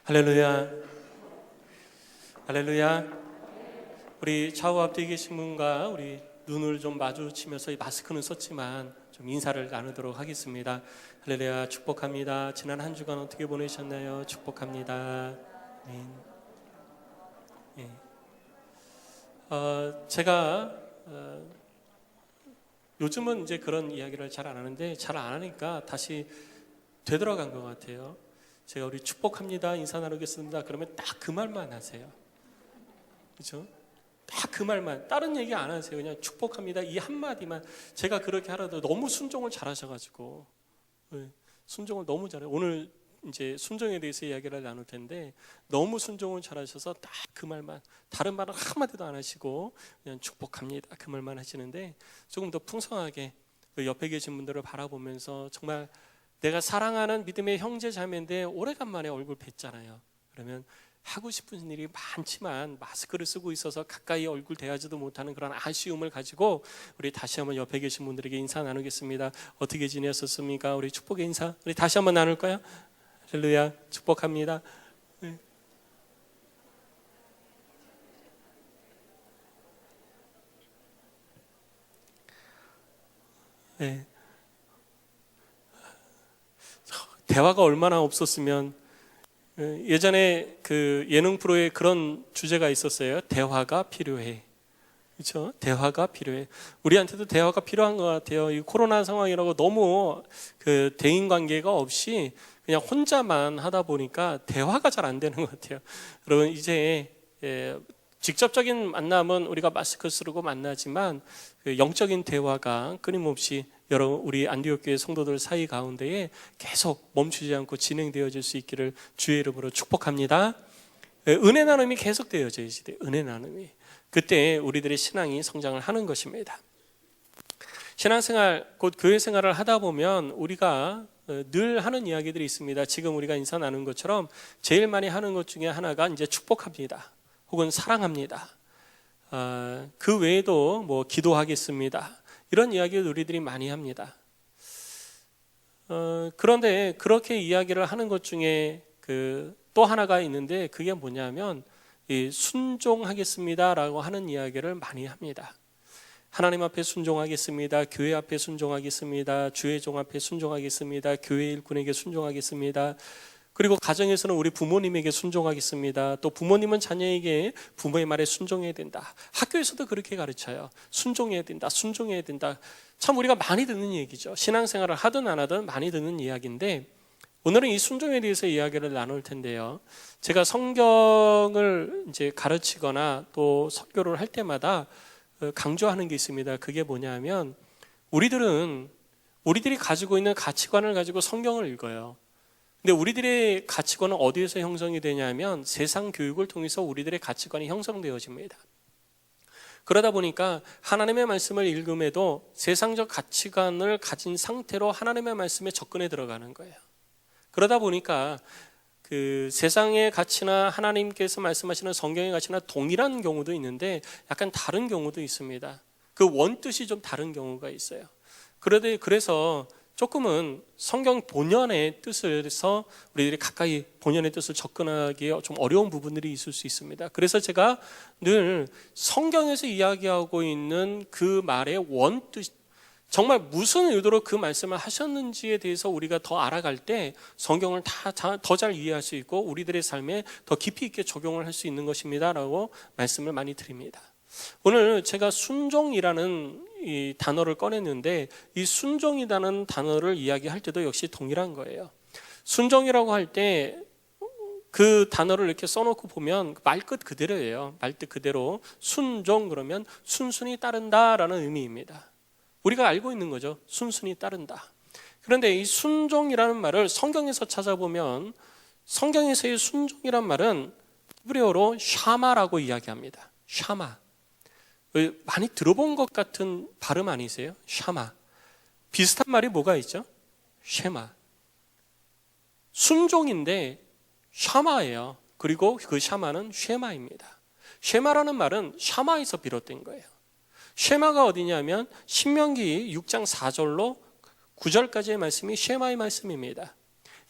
할렐루야. 할렐루야. 우리 좌우 앞뒤에 계신 분과 우리 눈을 좀 마주치면서 마스크는 썼지만 좀 인사를 나누도록 하겠습니다. 할렐루야. 축복합니다. 지난 한 주간 어떻게 보내셨나요? 축복합니다. 네. 제가 요즘은 이제 그런 이야기를 잘 안 하는데 잘 안 하니까 다시 되돌아간 것 같아요. 제가 우리 축복합니다, 인사 나누겠습니다 그러면 딱 그 말만 하세요. 그렇죠? 딱 그 말만, 다른 얘기 안 하세요. 그냥 축복합니다 이 한마디만. 제가 그렇게 하라도 너무 순종을 잘하셔가지고, 순종을 너무 잘해요. 오늘 이제 순종에 대해서 이야기를 나눌 텐데 너무 순종을 잘하셔서 딱 그 말만, 다른 말은 한마디도 안 하시고 그냥 축복합니다 그 말만 하시는데, 조금 더 풍성하게 옆에 계신 분들을 바라보면서 정말 내가 사랑하는 믿음의 형제 자매인데 오래간만에 얼굴 뵀잖아요. 그러면 하고 싶은 일이 많지만 마스크를 쓰고 있어서 가까이 얼굴 대하지도 못하는 그런 아쉬움을 가지고 우리 다시 한번 옆에 계신 분들에게 인사 나누겠습니다. 어떻게 지내셨습니까? 우리 축복의 인사 우리 다시 한번 나눌까요? 할렐루야. 축복합니다. 네. 대화가 얼마나 없었으면. 예전에 그 예능 프로에 그런 주제가 있었어요. 대화가 필요해. 그렇죠? 대화가 필요해. 우리한테도 대화가 필요한 것 같아요. 이 코로나 상황이라고 너무 그 대인 관계가 없이 그냥 혼자만 하다 보니까 대화가 잘 안 되는 것 같아요. 여러분 이제 직접적인 만남은 우리가 마스크 쓰고 만나지만 그 영적인 대화가 끊임없이 여러분 우리 안디옥 교회 성도들 사이 가운데에 계속 멈추지 않고 진행되어질 수 있기를 주의 이름으로 축복합니다. 은혜 나눔이 계속 되어져야지 돼요. 은혜 나눔이. 그때 우리들의 신앙이 성장을 하는 것입니다. 신앙생활, 곧 교회 생활을 하다 보면 우리가 늘 하는 이야기들이 있습니다. 지금 우리가 인사 나눈 것처럼 제일 많이 하는 것 중에 하나가 이제 축복합니다. 혹은 사랑합니다. 그 외에도 뭐 기도하겠습니다. 이런 이야기를 우리들이 많이 합니다. 그런데 그렇게 이야기를 하는 것 중에 또 하나가 있는데 그게 뭐냐면 이 순종하겠습니다라고 하는 이야기를 많이 합니다. 하나님 앞에 순종하겠습니다. 교회 앞에 순종하겠습니다. 주의 종 앞에 순종하겠습니다. 교회 일꾼에게 순종하겠습니다. 그리고 가정에서는 우리 부모님에게 순종하겠습니다. 또 부모님은 자녀에게 부모의 말에 순종해야 된다. 학교에서도 그렇게 가르쳐요. 순종해야 된다. 순종해야 된다. 참 우리가 많이 듣는 얘기죠. 신앙생활을 하든 안 하든 많이 듣는 이야기인데 오늘은 이 순종에 대해서 이야기를 나눌 텐데요. 제가 성경을 이제 가르치거나 또 설교를 할 때마다 강조하는 게 있습니다. 그게 뭐냐면 우리들이 가지고 있는 가치관을 가지고 성경을 읽어요. 근데 우리들의 가치관은 어디에서 형성이 되냐면 세상 교육을 통해서 우리들의 가치관이 형성되어집니다. 그러다 보니까 하나님의 말씀을 읽음에도 세상적 가치관을 가진 상태로 하나님의 말씀에 접근해 들어가는 거예요. 그러다 보니까 그 세상의 가치나 하나님께서 말씀하시는 성경의 가치나 동일한 경우도 있는데 약간 다른 경우도 있습니다. 그 원뜻이 좀 다른 경우가 있어요. 그래서 조금은 성경 본연의 뜻에서 우리들이 가까이 본연의 뜻을 접근하기에 좀 어려운 부분들이 있을 수 있습니다. 그래서 제가 늘 성경에서 이야기하고 있는 그 말의 원뜻, 정말 무슨 의도로 그 말씀을 하셨는지에 대해서 우리가 더 알아갈 때 성경을 더 잘 이해할 수 있고 우리들의 삶에 더 깊이 있게 적용을 할 수 있는 것입니다 라고 말씀을 많이 드립니다. 오늘 제가 순종이라는 이 단어를 꺼냈는데 이 순종이라는 단어를 이야기할 때도 역시 동일한 거예요. 순종이라고 할 때 그 단어를 이렇게 써놓고 보면 말끝 그대로예요. 말뜻 그대로 순종 그러면 순순히 따른다라는 의미입니다. 우리가 알고 있는 거죠. 순순히 따른다. 그런데 이 순종이라는 말을 성경에서 찾아보면 성경에서의 순종이란 말은 히브리어로 샤마라고 이야기합니다. 샤마. 많이 들어본 것 같은 발음 아니세요? 샤마. 비슷한 말이 뭐가 있죠? 쉐마. 순종인데 샤마예요. 그리고 그 샤마는 쉐마입니다. 쉐마라는 말은 샤마에서 비롯된 거예요. 쉐마가 어디냐면 신명기 6장 4절로 9절까지의 말씀이 쉐마의 말씀입니다.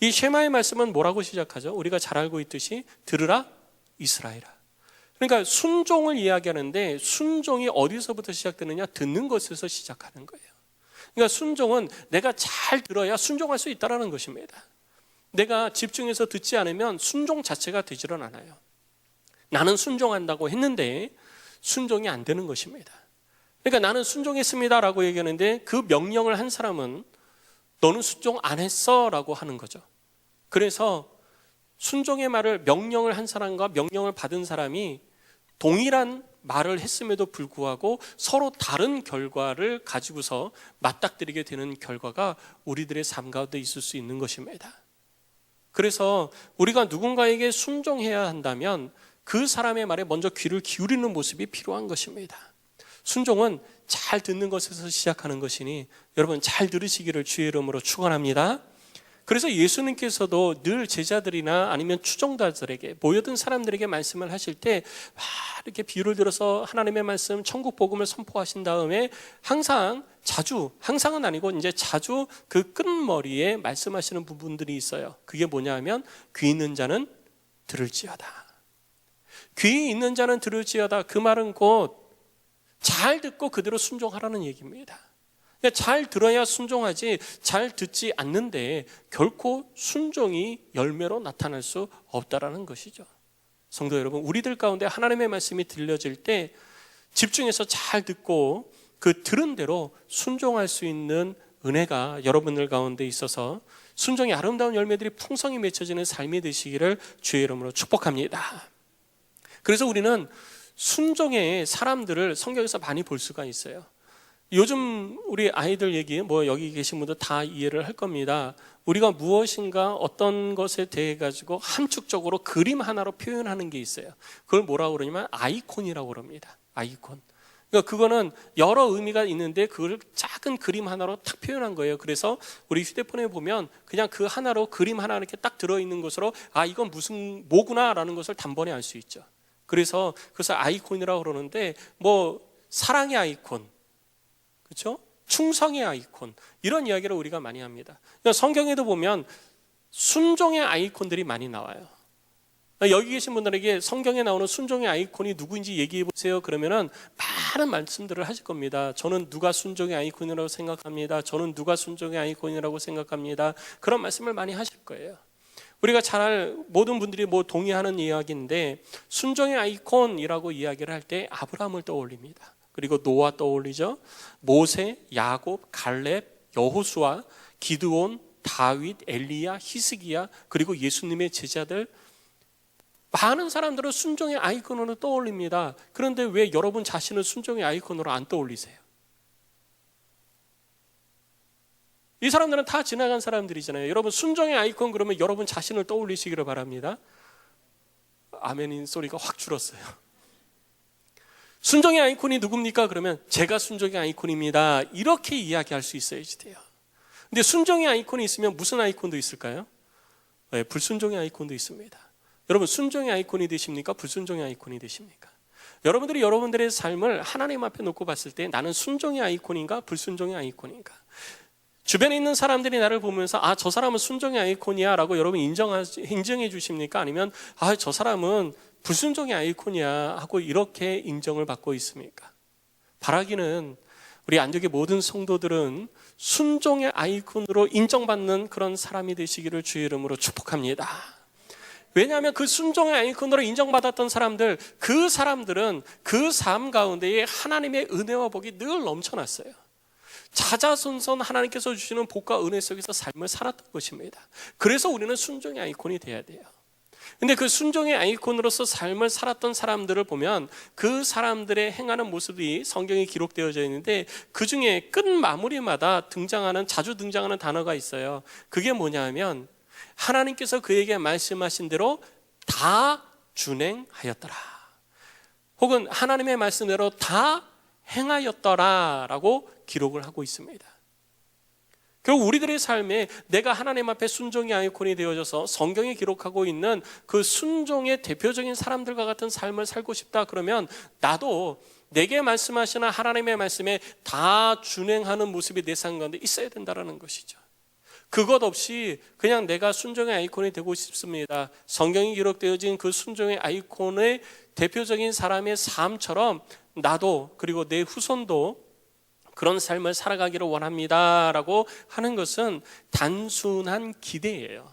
이 쉐마의 말씀은 뭐라고 시작하죠? 우리가 잘 알고 있듯이 들으라 이스라엘아. 그러니까 순종을 이야기하는데 순종이 어디서부터 시작되느냐? 듣는 것에서 시작하는 거예요. 그러니까 순종은 내가 잘 들어야 순종할 수 있다는 것입니다. 내가 집중해서 듣지 않으면 순종 자체가 되지는 않아요. 나는 순종한다고 했는데 순종이 안 되는 것입니다. 그러니까 나는 순종했습니다라고 얘기하는데 그 명령을 한 사람은 너는 순종 안 했어 라고 하는 거죠. 그래서 순종의 말을 명령을 한 사람과 명령을 받은 사람이 동일한 말을 했음에도 불구하고 서로 다른 결과를 가지고서 맞닥뜨리게 되는 결과가 우리들의 삶 가운데 있을 수 있는 것입니다. 그래서 우리가 누군가에게 순종해야 한다면 그 사람의 말에 먼저 귀를 기울이는 모습이 필요한 것입니다. 순종은 잘 듣는 것에서 시작하는 것이니 여러분 잘 들으시기를 주의 이름으로 축원합니다. 그래서 예수님께서도 늘 제자들이나 아니면 추종자들에게 모여든 사람들에게 말씀을 하실 때 이렇게 비유를 들어서 하나님의 말씀 천국 복음을 선포하신 다음에 항상은 아니고 이제 자주 그 끝머리에 말씀하시는 부분들이 있어요. 그게 뭐냐 하면 귀 있는 자는 들을지어다. 귀 있는 자는 들을지어다. 그 말은 곧 잘 듣고 그대로 순종하라는 얘기입니다. 잘 들어야 순종하지 잘 듣지 않는데 결코 순종이 열매로 나타날 수 없다라는 것이죠. 성도 여러분, 우리들 가운데 하나님의 말씀이 들려질 때 집중해서 잘 듣고 그 들은 대로 순종할 수 있는 은혜가 여러분들 가운데 있어서 순종의 아름다운 열매들이 풍성히 맺혀지는 삶이 되시기를 주의 이름으로 축복합니다. 그래서 우리는 순종의 사람들을 성경에서 많이 볼 수가 있어요. 요즘 우리 아이들 얘기 여기 계신 분들 다 이해를 할 겁니다. 우리가 무엇인가 어떤 것에 대해 가지고 함축적으로 그림 하나로 표현하는 게 있어요. 그걸 뭐라고 그러냐면 아이콘이라고 그럽니다. 아이콘. 그러니까 그거는 여러 의미가 있는데 그걸 작은 그림 하나로 딱 표현한 거예요. 그래서 우리 휴대폰에 보면 그냥 그 하나로 그림 하나 이렇게 딱 들어있는 것으로 이건 뭐구나라는 것을 단번에 알 수 있죠. 그래서 아이콘이라고 그러는데 사랑의 아이콘, 그렇죠? 충성의 아이콘, 이런 이야기를 우리가 많이 합니다. 그러니까 성경에도 보면 순종의 아이콘들이 많이 나와요. 여기 계신 분들에게 성경에 나오는 순종의 아이콘이 누구인지 얘기해 보세요. 그러면은 많은 말씀들을 하실 겁니다. 저는 누가 순종의 아이콘이라고 생각합니다. 저는 누가 순종의 아이콘이라고 생각합니다. 그런 말씀을 많이 하실 거예요. 우리가 모든 분들이 동의하는 이야기인데 순종의 아이콘이라고 이야기를 할 때 아브라함을 떠올립니다. 그리고 노아 떠올리죠. 모세, 야곱, 갈렙, 여호수아, 기드온, 다윗, 엘리야, 히스기야, 그리고 예수님의 제자들, 많은 사람들은 순종의 아이콘으로 떠올립니다. 그런데 왜 여러분 자신을 순종의 아이콘으로 안 떠올리세요? 이 사람들은 다 지나간 사람들이잖아요. 여러분 순종의 아이콘 그러면 여러분 자신을 떠올리시기를 바랍니다. 아멘인 소리가 확 줄었어요. 순종의 아이콘이 누굽니까? 그러면 제가 순종의 아이콘입니다. 이렇게 이야기할 수 있어야지 돼요. 근데 순종의 아이콘이 있으면 무슨 아이콘도 있을까요? 네, 불순종의 아이콘도 있습니다. 여러분 순종의 아이콘이 되십니까? 불순종의 아이콘이 되십니까? 여러분들이 여러분들의 삶을 하나님 앞에 놓고 봤을 때 나는 순종의 아이콘인가? 불순종의 아이콘인가? 주변에 있는 사람들이 나를 보면서 저 사람은 순종의 아이콘이야 라고 여러분 인정해 주십니까? 아니면 저 사람은 불순종의 아이콘이야 하고 이렇게 인정을 받고 있습니까? 바라기는 우리 안디옥의 모든 성도들은 순종의 아이콘으로 인정받는 그런 사람이 되시기를 주의 이름으로 축복합니다. 왜냐하면 그 순종의 아이콘으로 인정받았던 사람들, 그 사람들은 그 삶 가운데에 하나님의 은혜와 복이 늘 넘쳐났어요. 자자손손 하나님께서 주시는 복과 은혜 속에서 삶을 살았던 것입니다. 그래서 우리는 순종의 아이콘이 돼야 돼요. 근데 그 순종의 아이콘으로서 삶을 살았던 사람들을 보면 그 사람들의 행하는 모습이 성경에 기록되어져 있는데 그 중에 끝 마무리마다 자주 등장하는 단어가 있어요. 그게 뭐냐 하면 하나님께서 그에게 말씀하신 대로 다 준행하였더라. 혹은 하나님의 말씀대로 다 행하였더라 라고 기록을 하고 있습니다. 결국 우리들의 삶에 내가 하나님 앞에 순종의 아이콘이 되어져서 성경이 기록하고 있는 그 순종의 대표적인 사람들과 같은 삶을 살고 싶다 그러면 나도 내게 말씀하시는 하나님의 말씀에 다 준행하는 모습이 내 삶 가운데 있어야 된다는 것이죠. 그것 없이 그냥 내가 순종의 아이콘이 되고 싶습니다. 성경이 기록되어진 그 순종의 아이콘의 대표적인 사람의 삶처럼 나도 그리고 내 후손도 그런 삶을 살아가기를 원합니다 라고 하는 것은 단순한 기대예요.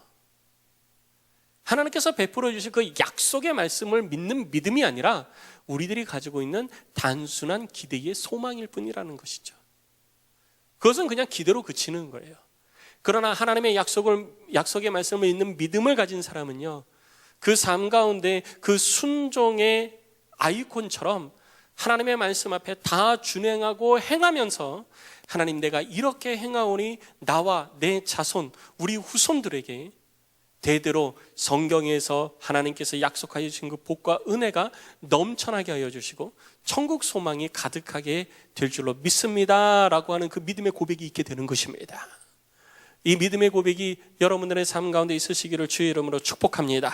하나님께서 베풀어 주실 그 약속의 말씀을 믿는 믿음이 아니라 우리들이 가지고 있는 단순한 기대의 소망일 뿐이라는 것이죠. 그것은 그냥 기대로 그치는 거예요. 그러나 하나님의 약속의 말씀을 믿는 믿음을 가진 사람은요, 그 삶 가운데 그 순종의 아이콘처럼 하나님의 말씀 앞에 다 준행하고 행하면서 하나님 내가 이렇게 행하오니 나와 내 자손, 우리 후손들에게 대대로 성경에서 하나님께서 약속하여 주신 그 복과 은혜가 넘쳐나게 하여 주시고 천국 소망이 가득하게 될 줄로 믿습니다 라고 하는 그 믿음의 고백이 있게 되는 것입니다. 이 믿음의 고백이 여러분들의 삶 가운데 있으시기를 주의 이름으로 축복합니다.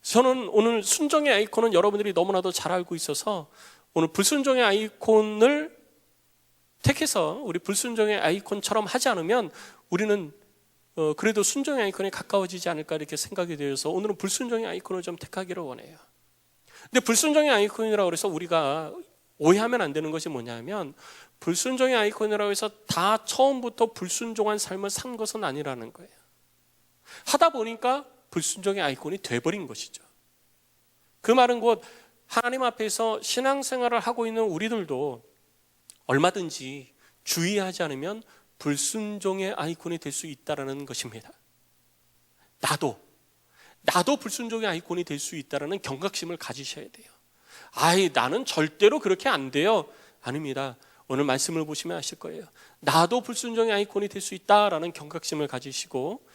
저는 오늘 순종의 아이콘은 여러분들이 너무나도 잘 알고 있어서 오늘 불순종의 아이콘을 택해서 우리 불순종의 아이콘처럼 하지 않으면 우리는 그래도 순종의 아이콘에 가까워지지 않을까 이렇게 생각이 되어서 오늘은 불순종의 아이콘을 좀 택하기를 원해요. 근데 불순종의 아이콘이라고 해서 우리가 오해하면 안 되는 것이 뭐냐면 불순종의 아이콘이라고 해서 다 처음부터 불순종한 삶을 산 것은 아니라는 거예요. 하다 보니까 불순종의 아이콘이 돼버린 것이죠. 그 말은 곧 하나님 앞에서 신앙생활을 하고 있는 우리들도 얼마든지 주의하지 않으면 불순종의 아이콘이 될 수 있다는 것입니다. 나도 불순종의 아이콘이 될 수 있다는 경각심을 가지셔야 돼요. 나는 절대로 그렇게 안 돼요. 아닙니다. 오늘 말씀을 보시면 아실 거예요. 나도 불순종의 아이콘이 될 수 있다라는 경각심을 가지시고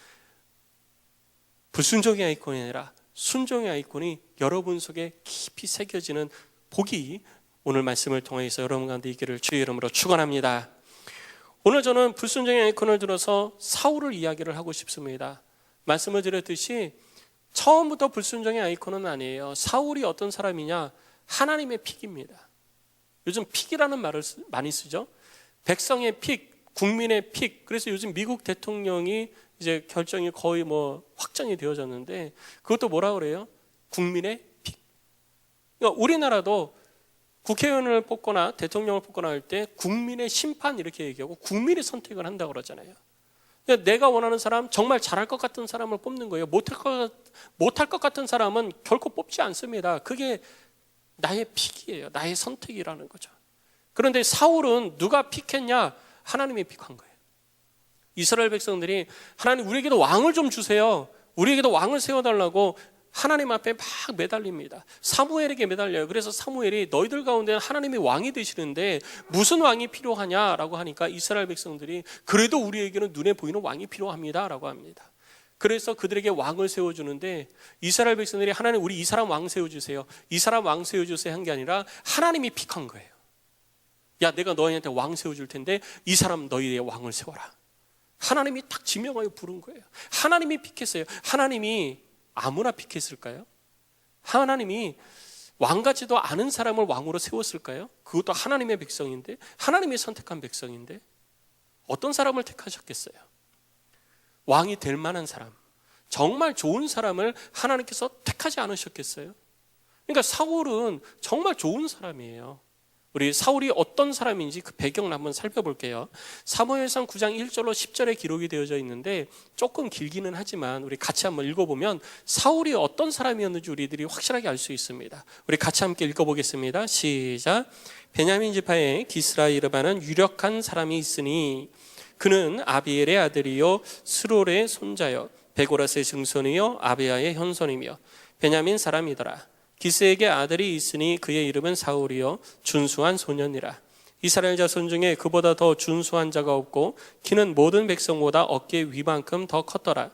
불순종의 아이콘이 아니라 순종의 아이콘이 여러분 속에 깊이 새겨지는 복이 오늘 말씀을 통해서 여러분 가운데 있기를 주의 이름으로 축원합니다. 오늘 저는 불순종의 아이콘을 들어서 사울을 이야기를 하고 싶습니다. 말씀을 드렸듯이 처음부터 불순종의 아이콘은 아니에요. 사울이 어떤 사람이냐? 하나님의 픽입니다. 요즘 픽이라는 말을 많이 쓰죠. 백성의 픽, 국민의 픽. 그래서 요즘 미국 대통령이 이제 결정이 거의 확정이 되어졌는데 그것도 뭐라 그래요? 국민의 픽. 그러니까 우리나라도 국회의원을 뽑거나 대통령을 뽑거나 할 때 국민의 심판 이렇게 얘기하고 국민이 선택을 한다고 그러잖아요. 그러니까 내가 원하는 사람, 정말 잘할 것 같은 사람을 뽑는 거예요. 못할 것 같은 사람은 결코 뽑지 않습니다. 그게 나의 픽이에요. 나의 선택이라는 거죠. 그런데 사울은 누가 픽했냐? 하나님이 픽한 거예요. 이스라엘 백성들이 하나님 우리에게도 왕을 좀 주세요. 우리에게도 왕을 세워달라고 하나님 앞에 막 매달립니다. 사무엘에게 매달려요. 그래서 사무엘이 너희들 가운데 하나님이 왕이 되시는데 무슨 왕이 필요하냐라고 하니까 이스라엘 백성들이 그래도 우리에게는 눈에 보이는 왕이 필요합니다라고 합니다. 그래서 그들에게 왕을 세워주는데 이스라엘 백성들이 하나님 우리 이 사람 왕 세워주세요. 이 사람 왕 세워주세요 한 게 아니라 하나님이 픽한 거예요. 야, 내가 너희한테 왕 세워줄 텐데 이 사람 너희의 왕을 세워라. 하나님이 딱 지명하여 부른 거예요. 하나님이 픽했어요. 하나님이 아무나 픽했을까요? 하나님이 왕 같지도 않은 사람을 왕으로 세웠을까요? 그것도 하나님의 백성인데, 하나님이 선택한 백성인데 어떤 사람을 택하셨겠어요? 왕이 될 만한 사람, 정말 좋은 사람을 하나님께서 택하지 않으셨겠어요? 그러니까 사울은 정말 좋은 사람이에요. 우리 사울이 어떤 사람인지 그 배경을 한번 살펴볼게요. 사무엘상 9장 1절로 10절에 기록이 되어져 있는데 조금 길기는 하지만 우리 같이 한번 읽어보면 사울이 어떤 사람이었는지 우리들이 확실하게 알 수 있습니다. 우리 같이 함께 읽어보겠습니다. 시작. 베냐민 지파에 기스라이르바는 유력한 사람이 있으니 그는 아비엘의 아들이요 스롤의 손자요 베고라스의 증손이요 아비야의 현손이며 베냐민 사람이더라. 기스에게 아들이 있으니 그의 이름은 사울이요 준수한 소년이라. 이스라엘 자손 중에 그보다 더 준수한 자가 없고 키는 모든 백성보다 어깨 위만큼 더 컸더라.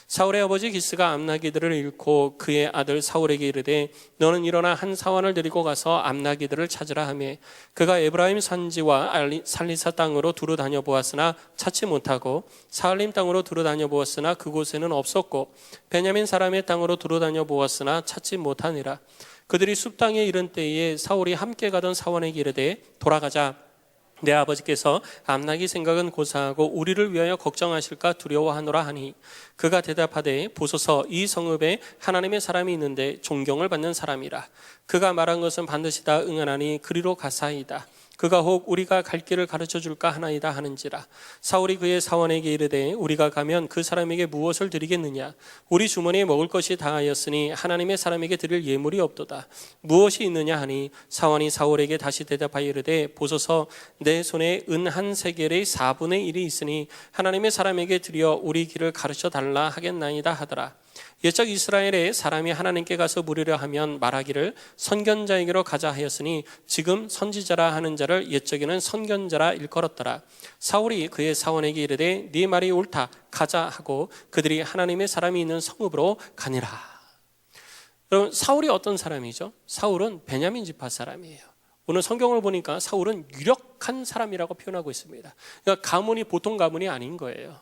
사울의 아버지 기스가 암나기들을 잃고 그의 아들 사울에게 이르되 너는 일어나 한 사환을 데리고 가서 암나기들을 찾으라 하며 그가 에브라임 산지와 살리사 땅으로 두루 다녀 보았으나 찾지 못하고 사할림 땅으로 두루 다녀 보았으나 그곳에는 없었고 베냐민 사람의 땅으로 두루 다녀 보았으나 찾지 못하니라. 그들이 숲 땅에 이른 때에 사울이 함께 가던 사원에게 이르되 돌아가자. 내 아버지께서 암나기 생각은 고사하고 우리를 위하여 걱정하실까 두려워하노라 하니 그가 대답하되 보소서 이 성읍에 하나님의 사람이 있는데 존경을 받는 사람이라. 그가 말한 것은 반드시 다 응하나니 그리로 가사이다. 그가 혹 우리가 갈 길을 가르쳐 줄까 하나이다 하는지라. 사울이 그의 사원에게 이르되 우리가 가면 그 사람에게 무엇을 드리겠느냐. 우리 주머니에 먹을 것이 다하였으니 하나님의 사람에게 드릴 예물이 없도다. 무엇이 있느냐 하니 사원이 사울에게 다시 대답하여 이르되 보소서 내 손에 은 한 세겔의 4분의 1이 있으니 하나님의 사람에게 드려 우리 길을 가르쳐 달라 하겠나이다 하더라. 옛적 이스라엘에 사람이 하나님께 가서 물으려 하면 말하기를 선견자에게로 가자 하였으니 지금 선지자라 하는 자를 옛적에는 선견자라 일컬었더라. 사울이 그의 사원에게 이르되 네 말이 옳다 가자 하고 그들이 하나님의 사람이 있는 성읍으로 가니라. 여러분, 사울이 어떤 사람이죠? 사울은 베냐민 지파 사람이에요. 오늘 성경을 보니까 사울은 유력한 사람이라고 표현하고 있습니다. 그러니까 가문이 보통 가문이 아닌 거예요.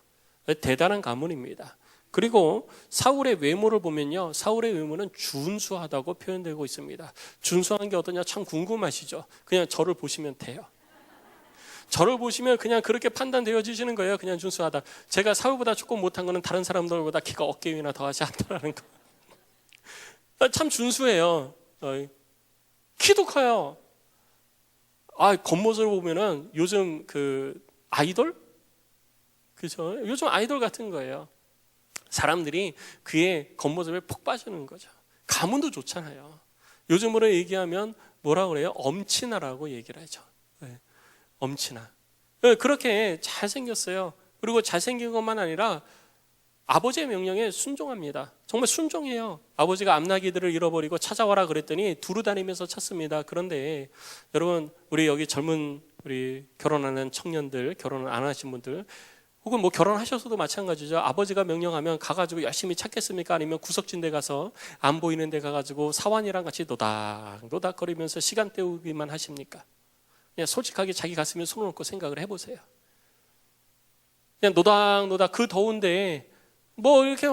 대단한 가문입니다. 그리고 사울의 외모를 보면요, 사울의 외모는 준수하다고 표현되고 있습니다. 준수한 게 어떠냐 참 궁금하시죠? 그냥 저를 보시면 돼요. 저를 보시면 그냥 그렇게 판단되어지시는 거예요. 그냥 준수하다. 제가 사울보다 조금 못한 거는 다른 사람들보다 키가 어깨 위나 더 하지 않다라는 거. 참 준수해요. 키도 커요. 겉모습을 보면은 요즘 그 아이돌? 그죠? 요즘 아이돌 같은 거예요. 사람들이 그의 겉모습에 푹 빠지는 거죠. 가문도 좋잖아요. 요즘으로 얘기하면 뭐라 그래요? 엄친아라고 얘기를 하죠. 네, 엄친아. 네, 그렇게 잘생겼어요. 그리고 잘생긴 것만 아니라 아버지의 명령에 순종합니다. 정말 순종해요. 아버지가 암나기들을 잃어버리고 찾아와라 그랬더니 두루 다니면서 찾습니다. 그런데 여러분, 우리 여기 젊은 우리 결혼하는 청년들, 결혼을 안 하신 분들, 혹은 뭐 결혼하셔서도 마찬가지죠. 아버지가 명령하면 가가지고 열심히 찾겠습니까? 아니면 구석진 데 가서 안 보이는 데 가가지고 사환이랑 같이 노닥노닥거리면서 시간 때우기만 하십니까? 그냥 솔직하게 자기 가슴에 손을 얹고 생각을 해보세요. 그냥 노닥노닥 그 더운데 뭐 이렇게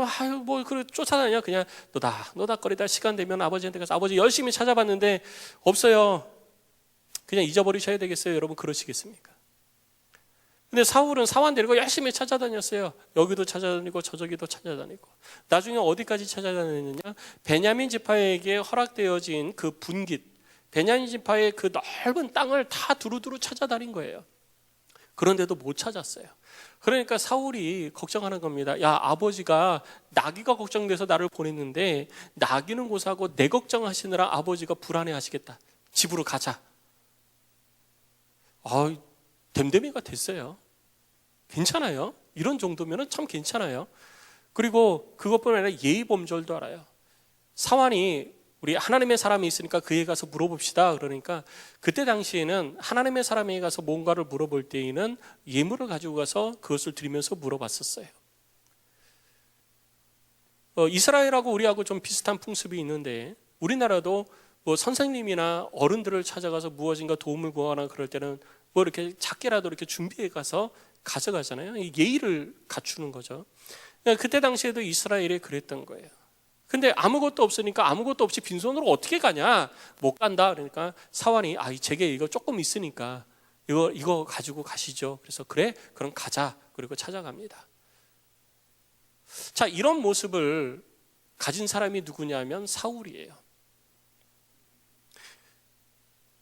그래 쫓아다녀. 그냥 노닥노닥거리다 시간 되면 아버지한테 가서 아버지 열심히 찾아봤는데 없어요. 그냥 잊어버리셔야 되겠어요. 여러분, 그러시겠습니까? 근데 사울은 사환 데리고 열심히 찾아다녔어요. 여기도 찾아다니고 저기도 찾아다니고. 나중에 어디까지 찾아다녔느냐? 베냐민 지파에게 허락되어진 그 분깃, 베냐민 지파의 그 넓은 땅을 다 두루두루 찾아다닌 거예요. 그런데도 못 찾았어요. 그러니까 사울이 걱정하는 겁니다. 야, 아버지가 나귀가 걱정돼서 나를 보냈는데 나귀는 고사하고 내 걱정하시느라 아버지가 불안해하시겠다. 집으로 가자. 댐댐이가 됐어요. 괜찮아요. 이런 정도면 참 괜찮아요. 그리고 그것뿐만 아니라 예의 범절도 알아요. 사환이 우리 하나님의 사람이 있으니까 그에 가서 물어봅시다. 그러니까 그때 당시에는 하나님의 사람에게 가서 뭔가를 물어볼 때에는 예물을 가지고 가서 그것을 드리면서 물어봤었어요. 이스라엘하고 우리하고 좀 비슷한 풍습이 있는데 우리나라도 뭐 선생님이나 어른들을 찾아가서 무엇인가 도움을 구하거나 그럴 때는 뭐 이렇게 작게라도 이렇게 준비해 가서 가져가잖아요. 예의를 갖추는 거죠. 그때 당시에도 이스라엘이 그랬던 거예요. 근데 아무것도 없으니까 아무것도 없이 빈손으로 어떻게 가냐? 못 간다. 그러니까 사환이 제게 이거 조금 있으니까 이거 가지고 가시죠. 그래서 그래? 그럼 가자. 그리고 찾아갑니다. 자, 이런 모습을 가진 사람이 누구냐면 사울이에요.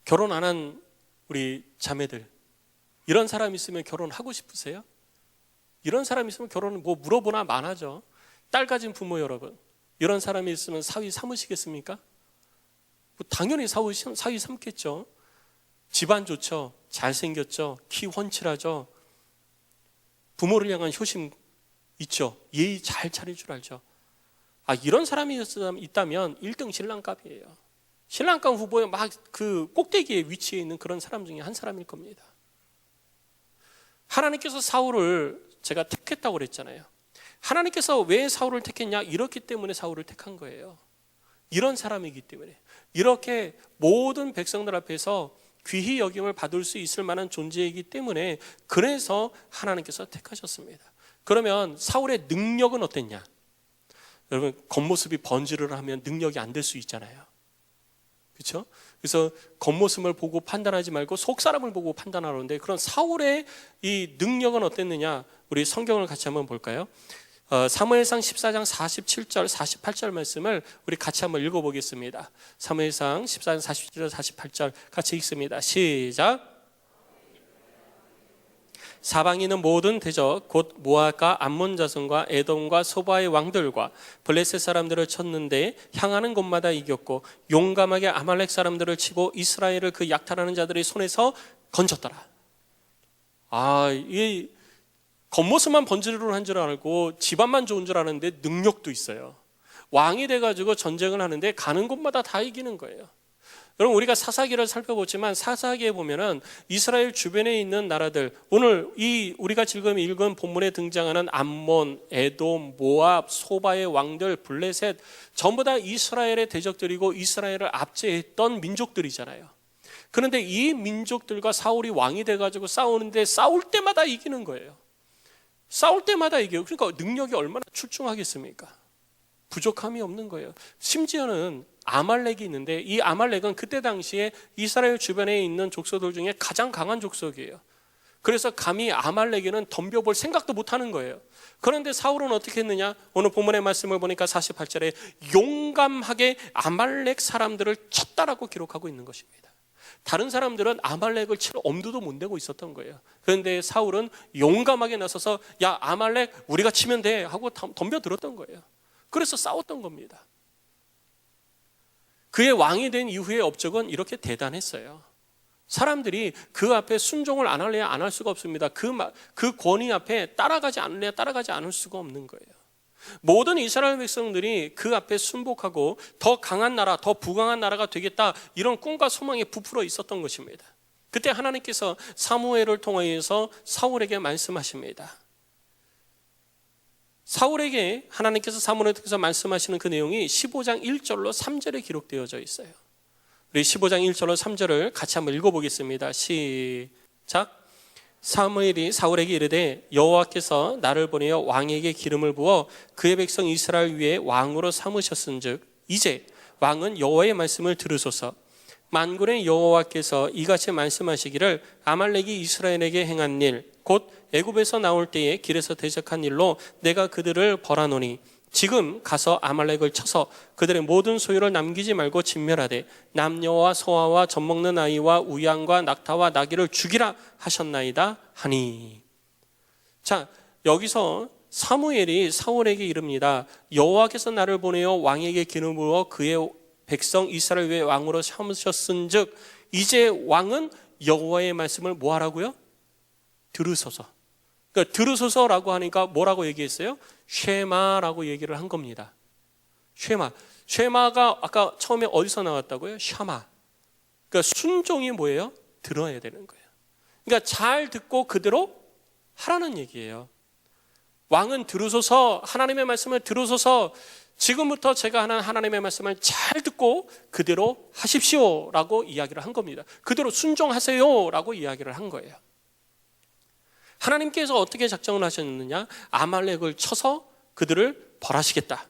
결혼 안 한 우리 자매들, 이런 사람 있으면 결혼하고 싶으세요? 이런 사람 있으면 결혼은 뭐 물어보나 마나죠. 딸 가진 부모 여러분, 이런 사람이 있으면 사위 삼으시겠습니까? 당연히 사위 삼겠죠. 집안 좋죠. 잘생겼죠. 키 훤칠하죠. 부모를 향한 효심 있죠. 예의 잘 차릴 줄 알죠. 이런 사람이 있다면 1등 신랑감이에요. 신랑감 후보에 막 그 꼭대기에 위치해 있는 그런 사람 중에 한 사람일 겁니다. 하나님께서 사울을 제가 택했다고 그랬잖아요. 하나님께서 왜 사울을 택했냐? 이렇기 때문에 사울을 택한 거예요. 이런 사람이기 때문에. 이렇게 모든 백성들 앞에서 귀히 여김을 받을 수 있을 만한 존재이기 때문에 그래서 하나님께서 택하셨습니다. 그러면 사울의 능력은 어땠냐? 여러분, 겉모습이 번지를 하면 능력이 안 될 수 있잖아요. 그렇죠? 그래서 겉모습을 보고 판단하지 말고 속 사람을 보고 판단하는데, 그런 사울의 이 능력은 어땠느냐? 우리 성경을 같이 한번 볼까요? 사무엘상 14장 47절 48절 말씀을 우리 같이 한번 읽어보겠습니다. 사무엘상 14장 47절 48절 같이 읽습니다. 시작. 사방에 있는 모든 대적 곧 모압과 암몬 자손과 에돔과 소바의 왕들과 블레셋 사람들을 쳤는데 향하는 곳마다 이겼고 용감하게 아말렉 사람들을 치고 이스라엘을 그 약탈하는 자들의 손에서 건졌더라. 이 겉모습만 번지르르 한 줄 알고 집안만 좋은 줄 아는데 능력도 있어요. 왕이 돼가지고 전쟁을 하는데 가는 곳마다 다 이기는 거예요. 여러분, 우리가 사사기를 살펴보지만 사사기에 보면은 이스라엘 주변에 있는 나라들, 오늘 우리가 지금 읽은 본문에 등장하는 암몬, 에돔, 모압, 소바의 왕들, 블레셋, 전부 다 이스라엘의 대적들이고 이스라엘을 압제했던 민족들이잖아요. 그런데 이 민족들과 사울이 왕이 돼가지고 싸우는데 싸울 때마다 이기는 거예요. 싸울 때마다 이겨요. 그러니까 능력이 얼마나 출중하겠습니까? 부족함이 없는 거예요. 심지어는 아말렉이 있는데, 이 아말렉은 그때 당시에 이스라엘 주변에 있는 족속들 중에 가장 강한 족속이에요. 그래서 감히 아말렉에는 덤벼볼 생각도 못하는 거예요. 그런데 사울은 어떻게 했느냐? 오늘 본문의 말씀을 보니까 48절에 용감하게 아말렉 사람들을 쳤다라고 기록하고 있는 것입니다. 다른 사람들은 아말렉을 칠 엄두도 못 내고 있었던 거예요. 그런데 사울은 용감하게 나서서 야, 아말렉 우리가 치면 돼 하고 덤벼들었던 거예요. 그래서 싸웠던 겁니다. 그의 왕이 된 이후의 업적은 이렇게 대단했어요. 사람들이 그 앞에 순종을 안 할래야 안 할 수가 없습니다. 그 권위 앞에 따라가지 않을래야 따라가지 않을 수가 없는 거예요. 모든 이스라엘 백성들이 그 앞에 순복하고 더 강한 나라, 더 부강한 나라가 되겠다, 이런 꿈과 소망에 부풀어 있었던 것입니다. 그때 하나님께서 사무엘을 통하여서 사울에게 말씀하십니다. 사울에게 하나님께서 사무엘을 통해서 말씀하시는 그 내용이 15장 1절로 3절에 기록되어져 있어요. 우리 15장 1절로 3절을 같이 한번 읽어보겠습니다. 시작. 사무엘이 사울에게 이르되 여호와께서 나를 보내어 왕에게 기름을 부어 그의 백성 이스라엘 위에 왕으로 삼으셨은즉 이제 왕은 여호와의 말씀을 들으소서. 만군의 여호와께서 이같이 말씀하시기를 아말렉이 이스라엘에게 행한 일 곧 애굽에서 나올 때에 길에서 대적한 일로 내가 그들을 벌하노니 지금 가서 아말렉을 쳐서 그들의 모든 소유를 남기지 말고 진멸하되 남녀와 소아와 젖먹는 아이와 우양과 낙타와 나귀를 죽이라 하셨나이다 하니. 자, 여기서 사무엘이 사울에게 이릅니다. 여호와께서 나를 보내어 왕에게 기름을 부어 그의 백성 이스라엘 위에 왕으로 삼으셨은즉 이제 왕은 여호와의 말씀을 뭐 하라고요? 들으소서. 그러니까 들으소서라고 하니까 뭐라고 얘기했어요? 쉐마라고 얘기를 한 겁니다. 쉐마. 쉐마가 아까 처음에 어디서 나왔다고요? 샤마. 그러니까 순종이 뭐예요? 들어야 되는 거예요. 그러니까 잘 듣고 그대로 하라는 얘기예요. 왕은 들으소서, 하나님의 말씀을 들으소서, 지금부터 제가 하는 하나님의 말씀을 잘 듣고 그대로 하십시오라고 이야기를 한 겁니다. 그대로 순종하세요라고 이야기를 한 거예요. 하나님께서 어떻게 작정을 하셨느냐? 아말렉을 쳐서 그들을 벌하시겠다,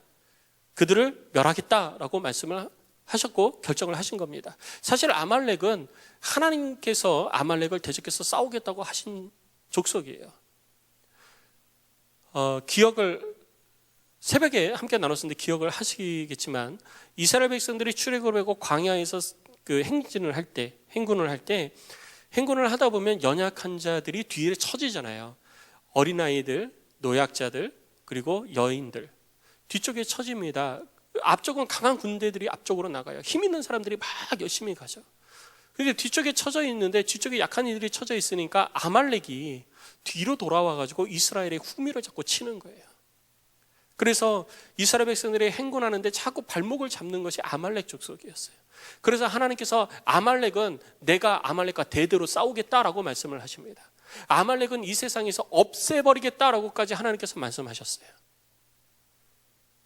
그들을 멸하겠다라고 말씀을 하셨고 결정을 하신 겁니다. 사실 아말렉은 하나님께서 아말렉을 대적해서 싸우겠다고 하신 족속이에요. 기억을 새벽에 함께 나눴었는데 기억을 하시겠지만 이스라엘 백성들이 출애굽을 하고 광야에서 그 행군을 할 때 하다 보면 연약한 자들이 뒤에 처지잖아요. 어린아이들, 노약자들, 그리고 여인들 뒤쪽에 처집니다. 앞쪽은 강한 군대들이 앞쪽으로 나가요. 힘 있는 사람들이 막 열심히 가죠. 그런데 뒤쪽에 처져 있는데 뒤쪽에 약한 이들이 처져 있으니까 아말렉이 뒤로 돌아와가지고 이스라엘의 후미를 잡고 치는 거예요. 그래서 이스라엘 백성들이 행군하는데 자꾸 발목을 잡는 것이 아말렉 족속이었어요. 그래서 하나님께서 아말렉은 내가 아말렉과 대대로 싸우겠다라고 말씀을 하십니다. 아말렉은 이 세상에서 없애버리겠다라고까지 하나님께서 말씀하셨어요.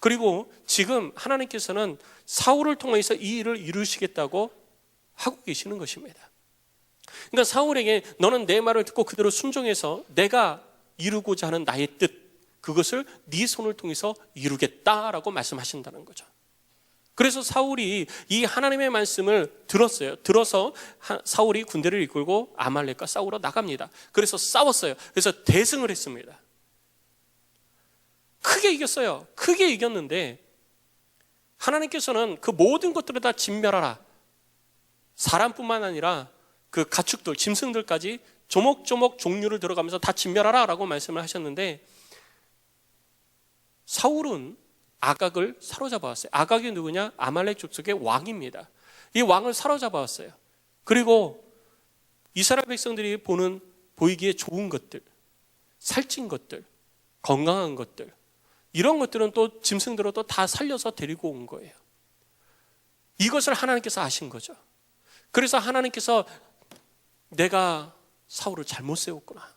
그리고 지금 하나님께서는 사울을 통해서 이 일을 이루시겠다고 하고 계시는 것입니다. 그러니까 사울에게 너는 내 말을 듣고 그대로 순종해서 내가 이루고자 하는 나의 뜻, 그것을 네 손을 통해서 이루겠다라고 말씀하신다는 거죠. 그래서 사울이 이 하나님의 말씀을 들었어요. 들어서 사울이 군대를 이끌고 아말렉과 싸우러 나갑니다. 그래서 싸웠어요. 그래서 대승을 했습니다. 크게 이겼어요. 크게 이겼는데 하나님께서는 그 모든 것들을 다 진멸하라. 사람뿐만 아니라 그 가축들, 짐승들까지 조목조목 종류를 들어가면서 다 진멸하라 라고 말씀을 하셨는데, 사울은 아각을 사로잡아 왔어요. 아각이 누구냐? 아말렉 족속의 왕입니다. 이 왕을 사로잡아 왔어요. 그리고 이스라엘 백성들이 보이기에 좋은 것들, 살찐 것들, 건강한 것들, 이런 것들은 또 짐승들을 또 다 살려서 데리고 온 거예요. 이것을 하나님께서 아신 거죠. 그래서 하나님께서 내가 사울을 잘못 세웠구나.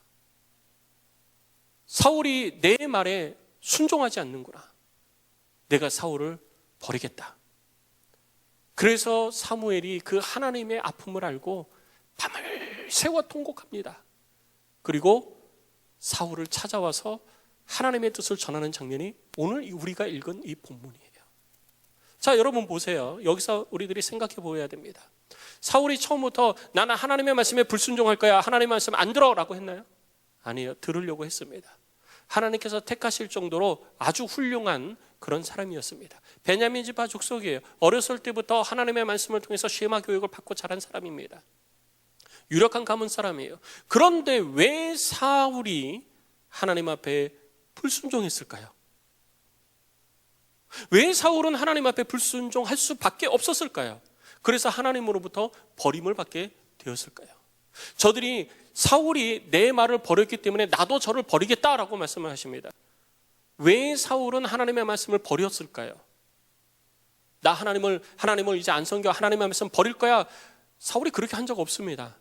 사울이 내 말에 순종하지 않는구나. 내가 사울을 버리겠다. 그래서 사무엘이 그 하나님의 아픔을 알고 밤을 새워 통곡합니다. 그리고 사울을 찾아와서 하나님의 뜻을 전하는 장면이 오늘 우리가 읽은 이 본문이에요. 자, 여러분 보세요. 여기서 우리들이 생각해 보아야 됩니다. 사울이 처음부터 나는 하나님의 말씀에 불순종할 거야, 하나님의 말씀 안 들어 라고 했나요? 아니에요. 들으려고 했습니다. 하나님께서 택하실 정도로 아주 훌륭한 그런 사람이었습니다. 베냐민 지파 족속이에요. 어렸을 때부터 하나님의 말씀을 통해서 쉐마 교육을 받고 자란 사람입니다. 유력한 가문 사람이에요. 그런데 왜 사울이 하나님 앞에 불순종했을까요? 왜 사울은 하나님 앞에 불순종할 수밖에 없었을까요? 그래서 하나님으로부터 버림을 받게 되었을까요? 저들이 사울이 내 말을 버렸기 때문에 나도 저를 버리겠다라고 말씀을 하십니다. 왜 사울은 하나님의 말씀을 버렸을까요? 나 하나님을 이제 안 섬겨, 하나님의 말씀 버릴 거야. 사울이 그렇게 한 적 없습니다.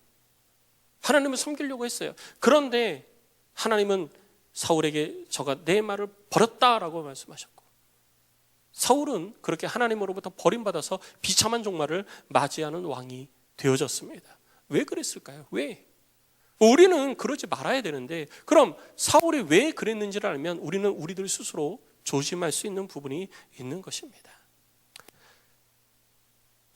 하나님을 섬기려고 했어요. 그런데 하나님은 사울에게 저가 내 말을 버렸다라고 말씀하셨고, 사울은 그렇게 하나님으로부터 버림받아서 비참한 종말을 맞이하는 왕이 되어졌습니다. 왜 그랬을까요? 왜? 우리는 그러지 말아야 되는데, 그럼 사울이 왜 그랬는지를 알면 우리는 우리들 스스로 조심할 수 있는 부분이 있는 것입니다.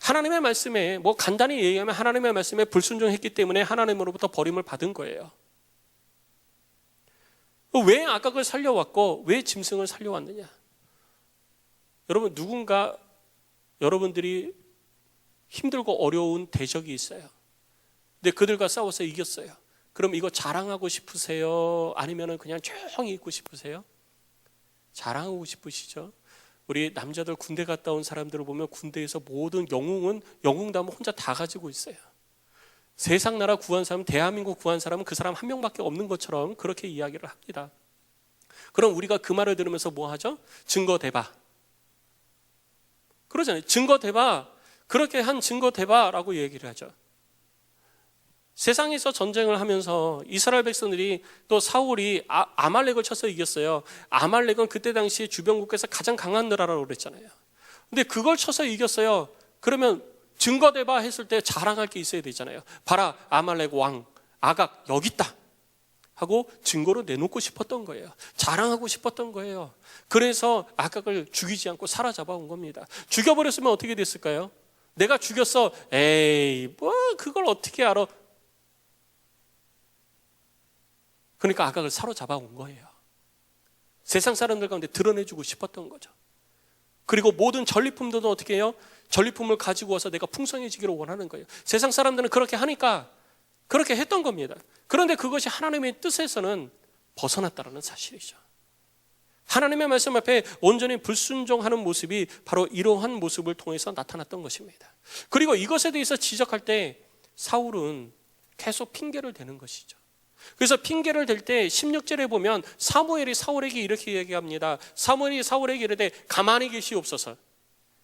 하나님의 말씀에 간단히 얘기하면 하나님의 말씀에 불순종했기 때문에 하나님으로부터 버림을 받은 거예요. 왜 아각을 살려왔고 왜 짐승을 살려왔느냐? 여러분, 누군가 여러분들이 힘들고 어려운 대적이 있어요. 근데 그들과 싸워서 이겼어요. 그럼 이거 자랑하고 싶으세요? 아니면 그냥 조용히 있고 싶으세요? 자랑하고 싶으시죠? 우리 남자들 군대 갔다 온 사람들을 보면 군대에서 모든 영웅담을 혼자 다 가지고 있어요. 세상 나라 구한 사람, 대한민국 구한 사람은 그 사람 한 명밖에 없는 것처럼 그렇게 이야기를 합니다. 그럼 우리가 그 말을 들으면서 뭐 하죠? 증거 대봐. 그러잖아요. 증거 대봐. 그렇게 한 증거 대봐라고 얘기를 하죠. 세상에서 전쟁을 하면서 이스라엘 백성들이 또 사울이 아말렉을 쳐서 이겼어요. 아말렉은 그때 당시 주변 국가에서 가장 강한 나라라고 그랬잖아요. 근데 그걸 쳐서 이겼어요. 그러면 증거 대봐 했을 때 자랑할 게 있어야 되잖아요. 봐라, 아말렉 왕 아각 여기 있다 하고 증거로 내놓고 싶었던 거예요. 자랑하고 싶었던 거예요. 그래서 아각을 죽이지 않고 사로잡아 온 겁니다. 죽여버렸으면 어떻게 됐을까요? 내가 죽였어. 에이, 그걸 어떻게 알아? 그러니까 아각을 사로잡아 온 거예요. 세상 사람들 가운데 드러내주고 싶었던 거죠. 그리고 모든 전리품들도 어떻게 해요? 전리품을 가지고 와서 내가 풍성해지기를 원하는 거예요. 세상 사람들은 그렇게 하니까 그렇게 했던 겁니다. 그런데 그것이 하나님의 뜻에서는 벗어났다는 사실이죠. 하나님의 말씀 앞에 온전히 불순종하는 모습이 바로 이러한 모습을 통해서 나타났던 것입니다. 그리고 이것에 대해서 지적할 때 사울은 계속 핑계를 대는 것이죠. 그래서 핑계를 댈 때 16절에 보면 사무엘이 사울에게 이렇게 얘기합니다. 사무엘이 사울에게 이르되 가만히 계시옵소서.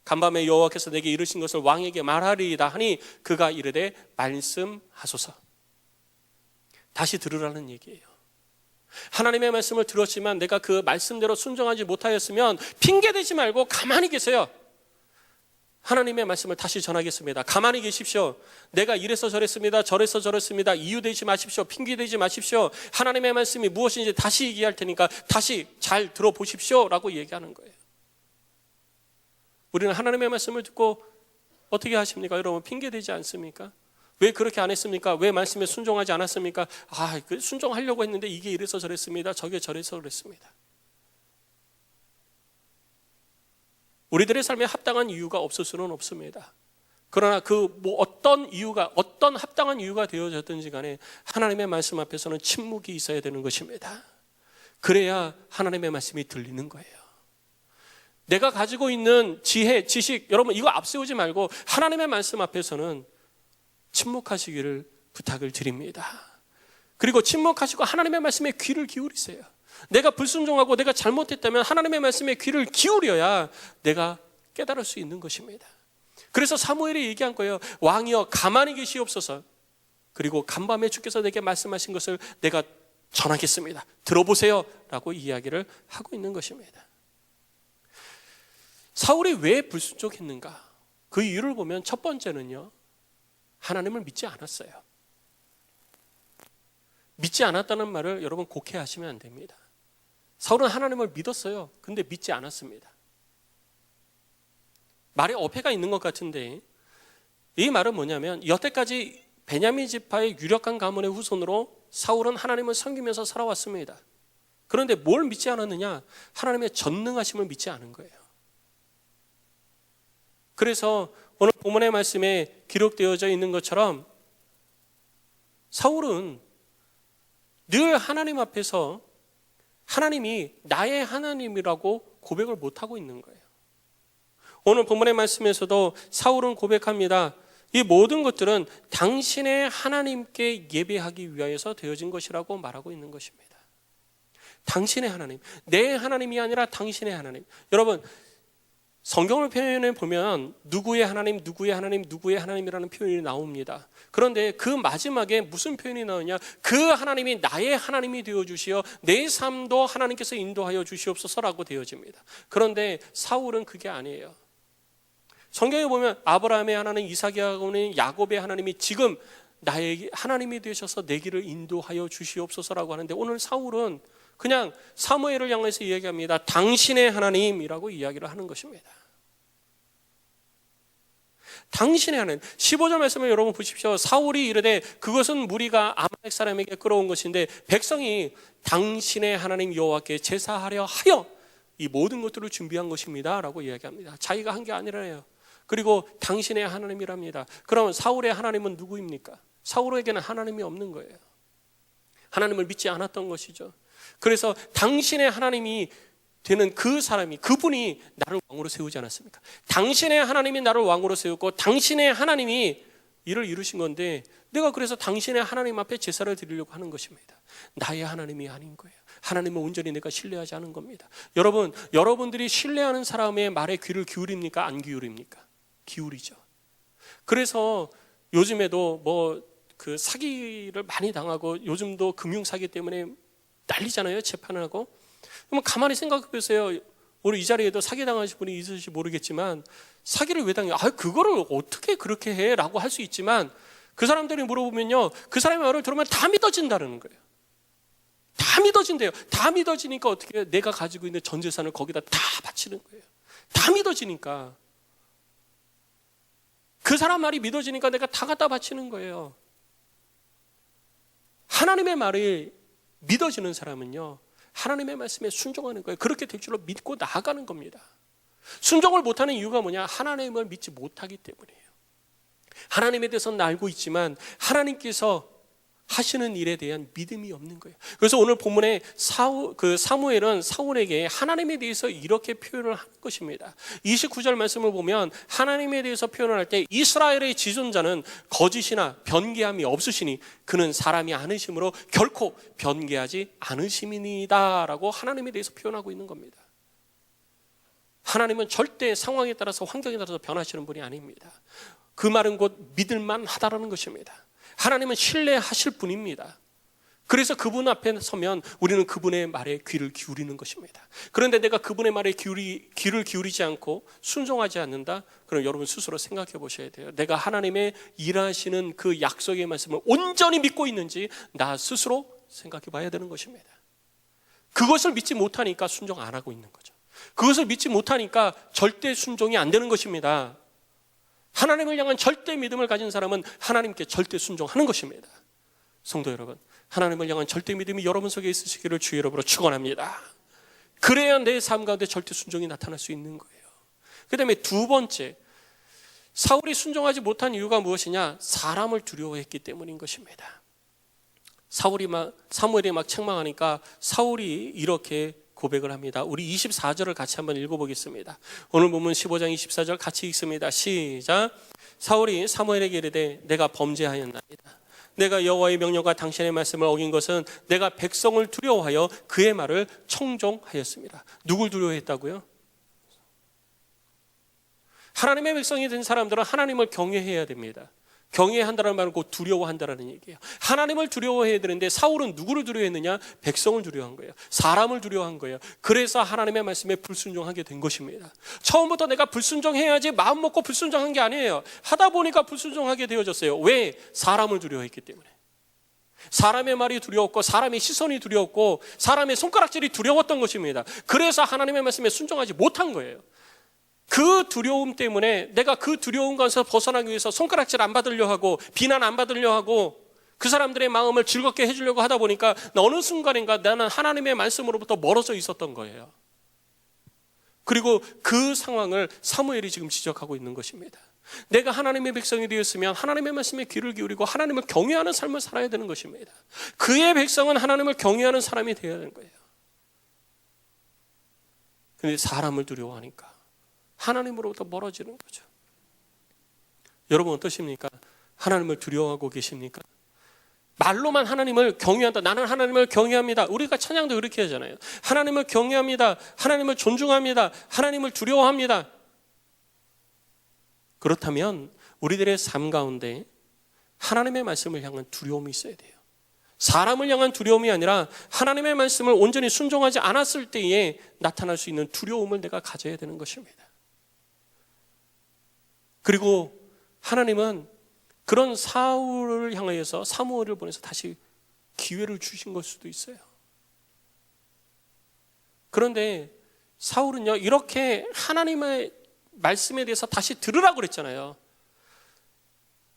간밤에 여호와께서 내게 이르신 것을 왕에게 말하리이다 하니 그가 이르되 말씀하소서. 다시 들으라는 얘기예요. 하나님의 말씀을 들었지만 내가 그 말씀대로 순종하지 못하였으면 핑계대지 말고 가만히 계세요. 하나님의 말씀을 다시 전하겠습니다. 가만히 계십시오. 내가 이래서 저랬습니다. 저래서 저랬습니다. 이유되지 마십시오. 핑계대지 마십시오. 하나님의 말씀이 무엇인지 다시 얘기할 테니까 다시 잘 들어보십시오 라고 얘기하는 거예요. 우리는 하나님의 말씀을 듣고 어떻게 하십니까? 여러분, 핑계대지 않습니까? 왜 그렇게 안 했습니까? 왜 말씀에 순종하지 않았습니까? 순종하려고 했는데 이게 이래서 저랬습니다. 저게 저래서 그랬습니다. 우리들의 삶에 합당한 이유가 없을 수는 없습니다. 그러나 어떤 합당한 이유가 되어졌든지 간에 하나님의 말씀 앞에서는 침묵이 있어야 되는 것입니다. 그래야 하나님의 말씀이 들리는 거예요. 내가 가지고 있는 지혜, 지식, 여러분 이거 앞세우지 말고 하나님의 말씀 앞에서는 침묵하시기를 부탁을 드립니다. 그리고 침묵하시고 하나님의 말씀에 귀를 기울이세요. 내가 불순종하고 내가 잘못했다면 하나님의 말씀에 귀를 기울여야 내가 깨달을 수 있는 것입니다. 그래서 사무엘이 얘기한 거예요. 왕이여 가만히 계시옵소서. 그리고 간밤에 주께서 내게 말씀하신 것을 내가 전하겠습니다. 들어보세요 라고 이야기를 하고 있는 것입니다. 사울이 왜 불순종했는가? 그 이유를 보면 첫 번째는요, 하나님을 믿지 않았어요. 믿지 않았다는 말을 여러분 곡해하시면 안 됩니다. 사울은 하나님을 믿었어요. 근데 믿지 않았습니다. 말에 어폐가 있는 것 같은데 이 말은 뭐냐면 여태까지 베냐민 지파의 유력한 가문의 후손으로 사울은 하나님을 섬기면서 살아왔습니다. 그런데 뭘 믿지 않았느냐? 하나님의 전능하심을 믿지 않은 거예요. 그래서 오늘 본문의 말씀에 기록되어져 있는 것처럼 사울은 늘 하나님 앞에서 하나님이 나의 하나님이라고 고백을 못하고 있는 거예요. 오늘 본문의 말씀에서도 사울은 고백합니다. 이 모든 것들은 당신의 하나님께 예배하기 위하여서 되어진 것이라고 말하고 있는 것입니다. 당신의 하나님, 내 하나님이 아니라 당신의 하나님. 여러분, 성경을 표현해 보면 누구의 하나님, 누구의 하나님, 누구의 하나님이라는 표현이 나옵니다. 그런데 그 마지막에 무슨 표현이 나오냐? 그 하나님이 나의 하나님이 되어주시어 내 삶도 하나님께서 인도하여 주시옵소서라고 되어집니다. 그런데 사울은 그게 아니에요. 성경에 보면 아브라함의 하나님, 이삭의 하나님, 야곱의 하나님이 지금 나의 하나님이 되셔서 내 길을 인도하여 주시옵소서라고 하는데 오늘 사울은 그냥 사무엘을 향해서 이야기합니다. 당신의 하나님이라고 이야기를 하는 것입니다. 당신의 하나님. 15절 말씀을 여러분 보십시오. 사울이 이르되 그것은 무리가 아말렉 사람에게 끌어온 것인데 백성이 당신의 하나님 여호와께 제사하려 하여 이 모든 것들을 준비한 것입니다 라고 이야기합니다. 자기가 한 게 아니라요. 그리고 당신의 하나님이랍니다. 그러면 사울의 하나님은 누구입니까? 사울에게는 하나님이 없는 거예요. 하나님을 믿지 않았던 것이죠. 그래서 당신의 하나님이 되는 그 사람이, 그분이 나를 왕으로 세우지 않았습니까? 당신의 하나님이 나를 왕으로 세웠고 당신의 하나님이 이를 이루신 건데 내가 그래서 당신의 하나님 앞에 제사를 드리려고 하는 것입니다. 나의 하나님이 아닌 거예요. 하나님은 온전히 내가 신뢰하지 않은 겁니다. 여러분들이 신뢰하는 사람의 말에 귀를 기울입니까? 안 기울입니까? 기울이죠. 그래서 요즘에도 그 사기를 많이 당하고 요즘도 금융 사기 때문에 난리잖아요. 재판을 하고. 그러면 가만히 생각해 보세요. 우리 이 자리에도 사기 당하신 분이 있으실지 모르겠지만 사기를 왜 당해요? 그거를 어떻게 그렇게 해? 라고 할 수 있지만 그 사람들이 물어보면요. 그 사람의 말을 들으면 다 믿어진다는 거예요. 다 믿어진대요. 다 믿어지니까 어떻게 해요? 내가 가지고 있는 전 재산을 거기다 다 바치는 거예요. 다 믿어지니까. 그 사람 말이 믿어지니까 내가 다 갖다 바치는 거예요. 하나님의 말이 믿어지는 사람은요, 하나님의 말씀에 순종하는 거예요. 그렇게 될 줄로 믿고 나아가는 겁니다. 순종을 못하는 이유가 뭐냐? 하나님을 믿지 못하기 때문이에요. 하나님에 대해서는 알고 있지만 하나님께서 하시는 일에 대한 믿음이 없는 거예요. 그래서 오늘 본문에 사무엘은 사울에게 하나님에 대해서 이렇게 표현을 하는 것입니다. 29절 말씀을 보면 하나님에 대해서 표현을 할 때 이스라엘의 지존자는 거짓이나 변개함이 없으시니 그는 사람이 아니심으로 결코 변개하지 않으심이니이다 라고 하나님에 대해서 표현하고 있는 겁니다. 하나님은 절대 상황에 따라서 환경에 따라서 변하시는 분이 아닙니다. 그 말은 곧 믿을만 하다라는 것입니다. 하나님은 신뢰하실 분입니다. 그래서 그분 앞에 서면 우리는 그분의 말에 귀를 기울이는 것입니다. 그런데 내가 그분의 말에 귀를 기울이지 않고 순종하지 않는다? 그럼 여러분 스스로 생각해 보셔야 돼요. 내가 하나님의 일하시는 그 약속의 말씀을 온전히 믿고 있는지 나 스스로 생각해 봐야 되는 것입니다. 그것을 믿지 못하니까 순종 안 하고 있는 거죠. 그것을 믿지 못하니까 절대 순종이 안 되는 것입니다. 하나님을 향한 절대 믿음을 가진 사람은 하나님께 절대 순종하는 것입니다. 성도 여러분, 하나님을 향한 절대 믿음이 여러분 속에 있으시기를 주의 이름으로 축원합니다. 그래야 내 삶 가운데 절대 순종이 나타날 수 있는 거예요. 그 다음에 두 번째, 사울이 순종하지 못한 이유가 무엇이냐? 사람을 두려워했기 때문인 것입니다. 사무엘이 막 책망하니까 사울이 이렇게 고백을 합니다. 우리 24절을 같이 한번 읽어보겠습니다. 오늘 본문 15장 24절 같이 읽습니다. 시작. 사울이 사무엘에게 이르되 내가 범죄하였나이다. 내가 여호와의 명령과 당신의 말씀을 어긴 것은 내가 백성을 두려워하여 그의 말을 청종하였습니다. 누굴 두려워했다고요? 하나님의 백성이 된 사람들은 하나님을 경외해야 됩니다. 경외한다는 말은 곧 두려워한다는 얘기예요. 하나님을 두려워해야 되는데 사울은 누구를 두려워했느냐? 백성을 두려워한 거예요. 사람을 두려워한 거예요. 그래서 하나님의 말씀에 불순종하게 된 것입니다. 처음부터 내가 불순종해야지 마음 먹고 불순종한 게 아니에요. 하다 보니까 불순종하게 되어졌어요. 왜? 사람을 두려워했기 때문에. 사람의 말이 두려웠고 사람의 시선이 두려웠고 사람의 손가락질이 두려웠던 것입니다. 그래서 하나님의 말씀에 순종하지 못한 거예요. 그 두려움 때문에 내가 그 두려움 가운데서 벗어나기 위해서 손가락질 안 받으려 하고 비난 안 받으려 하고 그 사람들의 마음을 즐겁게 해주려고 하다 보니까 어느 순간인가 나는 하나님의 말씀으로부터 멀어져 있었던 거예요. 그리고 그 상황을 사무엘이 지금 지적하고 있는 것입니다. 내가 하나님의 백성이 되었으면 하나님의 말씀에 귀를 기울이고 하나님을 경외하는 삶을 살아야 되는 것입니다. 그의 백성은 하나님을 경외하는 사람이 되어야 되는 거예요. 그런데 사람을 두려워하니까 하나님으로부터 멀어지는 거죠. 여러분 어떠십니까? 하나님을 두려워하고 계십니까? 말로만 하나님을 경외한다. 나는 하나님을 경외합니다. 우리가 찬양도 그렇게 하잖아요. 하나님을 경외합니다. 하나님을 존중합니다. 하나님을 두려워합니다. 그렇다면 우리들의 삶 가운데 하나님의 말씀을 향한 두려움이 있어야 돼요. 사람을 향한 두려움이 아니라 하나님의 말씀을 온전히 순종하지 않았을 때에 나타날 수 있는 두려움을 내가 가져야 되는 것입니다. 그리고 하나님은 그런 사울을 향하여서 사무엘을 보내서 다시 기회를 주신 걸 수도 있어요. 그런데 사울은요, 이렇게 하나님의 말씀에 대해서 다시 들으라고 그랬잖아요.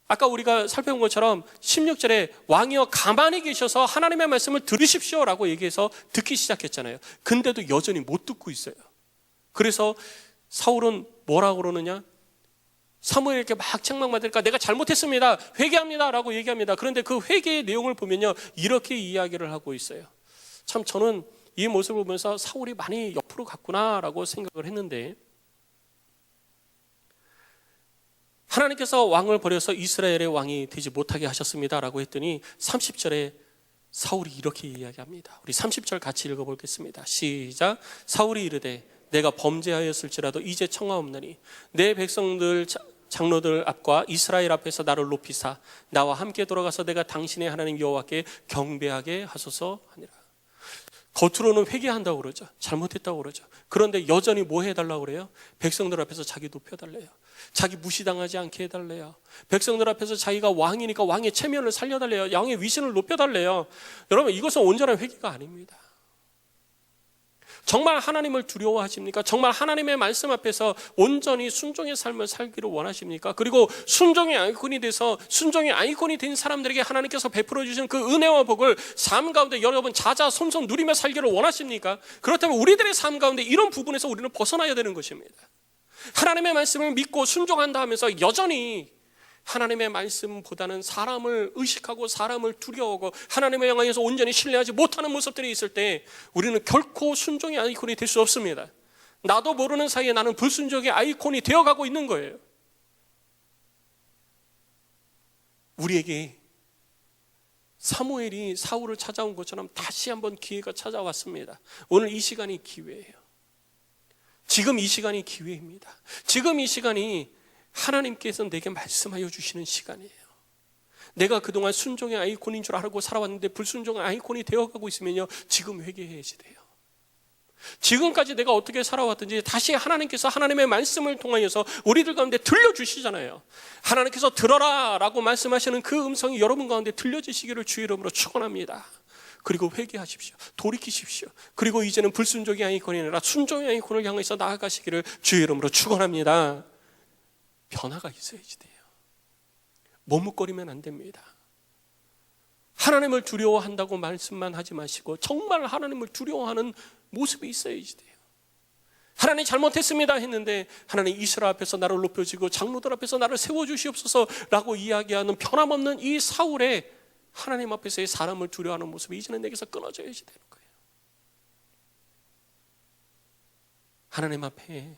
아까 우리가 살펴본 것처럼 16절에 왕이여 가만히 계셔서 하나님의 말씀을 들으십시오라고 얘기해서 듣기 시작했잖아요. 근데도 여전히 못 듣고 있어요. 그래서 사울은 뭐라고 그러느냐? 사무엘에게 막 책망받으니까 내가 잘못했습니다. 회개합니다. 라고 얘기합니다. 그런데 그 회개의 내용을 보면요, 이렇게 이야기를 하고 있어요. 참 저는 이 모습을 보면서 사울이 많이 옆으로 갔구나 라고 생각을 했는데, 하나님께서 왕을 버려서 이스라엘의 왕이 되지 못하게 하셨습니다 라고 했더니 30절에 사울이 이렇게 이야기합니다. 우리 30절 같이 읽어보겠습니다. 시작. 사울이 이르되 내가 범죄하였을지라도 이제 청하옵나니 내 백성들 장로들 앞과 이스라엘 앞에서 나를 높이사 나와 함께 돌아가서 내가 당신의 하나님 여호와께 경배하게 하소서 하니라. 겉으로는 회개한다고 그러죠. 잘못했다고 그러죠. 그런데 여전히 뭐 해달라고 그래요? 백성들 앞에서 자기 높여달래요. 자기 무시당하지 않게 해달래요. 백성들 앞에서 자기가 왕이니까 왕의 체면을 살려달래요. 왕의 위신을 높여달래요. 여러분, 이것은 온전한 회개가 아닙니다. 정말 하나님을 두려워하십니까? 정말 하나님의 말씀 앞에서 온전히 순종의 삶을 살기를 원하십니까? 그리고 순종의 아이콘이 돼서 순종의 아이콘이 된 사람들에게 하나님께서 베풀어 주신 그 은혜와 복을 삶 가운데 여러분 자자손손 누리며 살기를 원하십니까? 그렇다면 우리들의 삶 가운데 이런 부분에서 우리는 벗어나야 되는 것입니다. 하나님의 말씀을 믿고 순종한다 하면서 여전히 하나님의 말씀보다는 사람을 의식하고 사람을 두려워하고 하나님을 향해서 온전히 신뢰하지 못하는 모습들이 있을 때 우리는 결코 순종의 아이콘이 될 수 없습니다. 나도 모르는 사이에 나는 불순종의 아이콘이 되어가고 있는 거예요. 우리에게 사무엘이 사울을 찾아온 것처럼 다시 한번 기회가 찾아왔습니다. 오늘 이 시간이 기회예요. 지금 이 시간이 기회입니다. 지금 이 시간이 하나님께서 내게 말씀하여 주시는 시간이에요. 내가 그동안 순종의 아이콘인 줄 알고 살아왔는데 불순종의 아이콘이 되어가고 있으면요, 지금 회개해야지 돼요. 지금까지 내가 어떻게 살아왔든지 다시 하나님께서 하나님의 말씀을 통하여서 우리들 가운데 들려주시잖아요. 하나님께서 들어라 라고 말씀하시는 그 음성이 여러분 가운데 들려지시기를 주의 이름으로 축원합니다. 그리고 회개하십시오. 돌이키십시오. 그리고 이제는 불순종의 아이콘이 아니라 순종의 아이콘을 향해서 나아가시기를 주의 이름으로 축원합니다. 변화가 있어야지 돼요. 머뭇거리면 안 됩니다. 하나님을 두려워한다고 말씀만 하지 마시고 정말 하나님을 두려워하는 모습이 있어야지 돼요. 하나님 잘못했습니다 했는데 하나님 이스라엘 앞에서 나를 높여주고 장로들 앞에서 나를 세워주시옵소서라고 이야기하는 변함없는 이 사울의 하나님 앞에서의 사람을 두려워하는 모습이 이제는 내게서 끊어져야지 되는 거예요. 하나님 앞에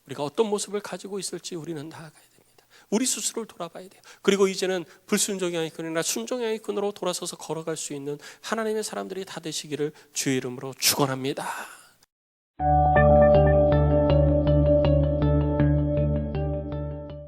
우리가 어떤 모습을 가지고 있을지 우리는 나아가야 됩니다. 우리 스스로를 돌아봐야 돼요. 그리고 이제는 불순종의 아이콘이나 순종의 아이콘으로 돌아서서 걸어갈 수 있는 하나님의 사람들이 다 되시기를 주의 이름으로 축원합니다.